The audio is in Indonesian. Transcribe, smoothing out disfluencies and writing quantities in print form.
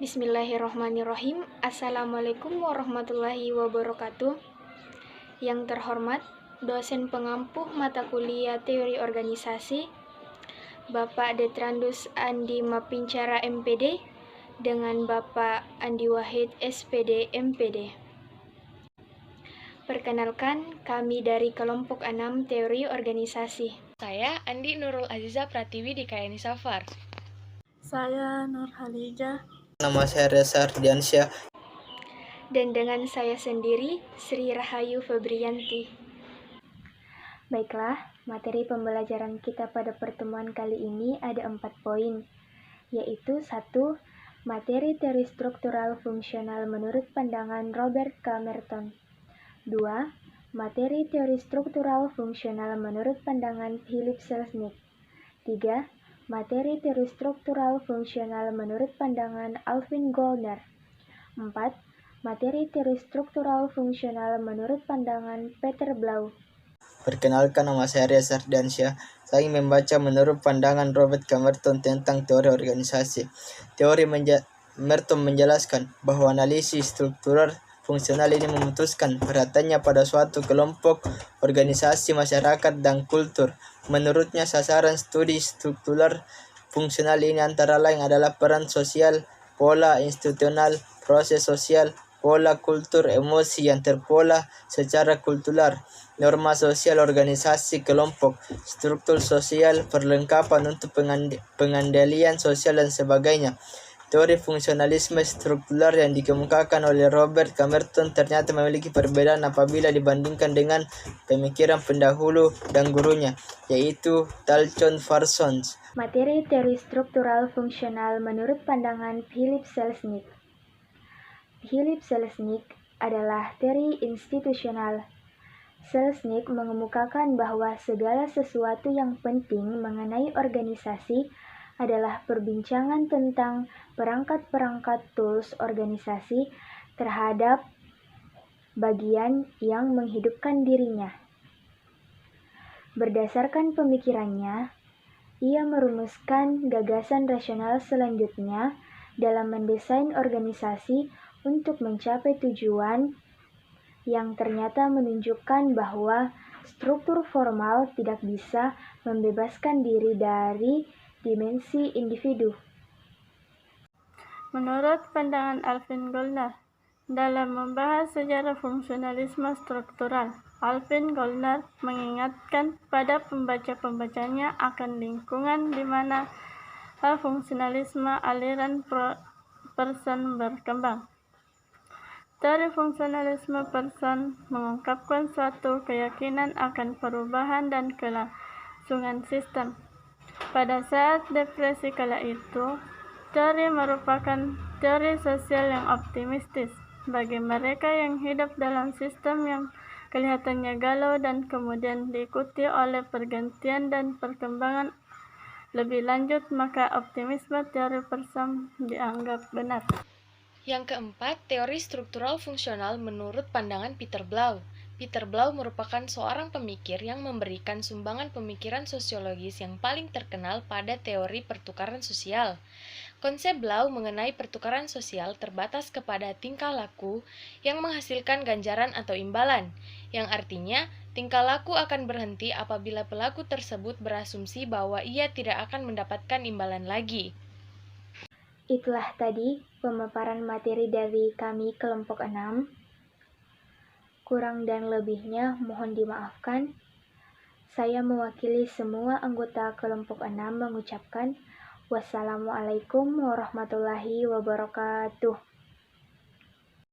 Bismillahirrahmanirrahim. Assalamualaikum warahmatullahi wabarakatuh. Yang terhormat, dosen pengampuh mata kuliah Teori Organisasi, Bapak Detrandus Andi Mapincara MPD, dengan Bapak Andi Wahid SPD MPD. Perkenalkan, kami dari kelompok 6 Teori Organisasi. Saya Andi Nurul Aziza Pratiwi di KNI Safar. Saya Nur Halijah. Nama saya Reza Ardiansyah. Dan dengan saya sendiri, Sri Rahayu Febrianti. Baiklah, materi pembelajaran kita pada pertemuan kali ini ada 4 poin, yaitu 1. Materi teori struktural fungsional menurut pandangan Robert K. Merton. 2. Materi teori struktural fungsional menurut pandangan Philip Selznick. 3. Materi teori struktural fungsional menurut pandangan Alvin Goldner. 4. Materi teori struktural fungsional menurut pandangan Peter Blau. Perkenalkan, nama saya Reza Ardiansyah. Saya ingin membaca menurut pandangan Robert K. Merton tentang teori organisasi. Merton menjelaskan bahwa analisis struktural fungsional ini memutuskan perhatiannya pada suatu kelompok, organisasi, masyarakat, dan kultur. Menurutnya, sasaran studi struktural fungsional ini antara lain adalah peran sosial, pola institusional, proses sosial, pola kultur, emosi yang terpola secara kultural, norma sosial organisasi kelompok, struktur sosial, perlengkapan untuk pengendalian sosial, dan sebagainya. Teori fungsionalisme struktural yang dikemukakan oleh Robert K. Merton ternyata memiliki perbedaan apabila dibandingkan dengan pemikiran pendahulu dan gurunya, yaitu Dalton Parsons. Materi teori struktural fungsional menurut pandangan Philip Selznick. Philip Selznick adalah teori institusional. Selznick mengemukakan bahwa segala sesuatu yang penting mengenai organisasi adalah perbincangan tentang perangkat-perangkat tools organisasi terhadap bagian yang menghidupkan dirinya. Berdasarkan pemikirannya, ia merumuskan gagasan rasional selanjutnya dalam mendesain organisasi untuk mencapai tujuan yang ternyata menunjukkan bahwa struktur formal tidak bisa membebaskan diri dari dimensi individu. Menurut pandangan Alvin Goldner, dalam membahas sejarah fungsionalisme struktural, Alvin Goldner mengingatkan pada pembaca-pembacanya akan lingkungan di mana fungsionalisme aliran person berkembang. Teori fungsionalisme person mengungkapkan suatu keyakinan akan perubahan dan kelangsungan sistem. Pada saat depresi kala itu, teori merupakan teori sosial yang optimistis bagi mereka yang hidup dalam sistem yang kelihatannya galau dan kemudian diikuti oleh pergantian dan perkembangan lebih lanjut, maka optimisme teori person dianggap benar. Yang keempat, teori struktural fungsional menurut pandangan Peter Blau. Peter Blau merupakan seorang pemikir yang memberikan sumbangan pemikiran sosiologis yang paling terkenal pada teori pertukaran sosial. Konsep Blau mengenai pertukaran sosial terbatas kepada tingkah laku yang menghasilkan ganjaran atau imbalan, yang artinya tingkah laku akan berhenti apabila pelaku tersebut berasumsi bahwa ia tidak akan mendapatkan imbalan lagi. Itulah tadi pemaparan materi dari kami kelompok 6. Kurang dan lebihnya mohon dimaafkan. Saya mewakili semua anggota kelompok 6 mengucapkan wassalamualaikum warahmatullahi wabarakatuh.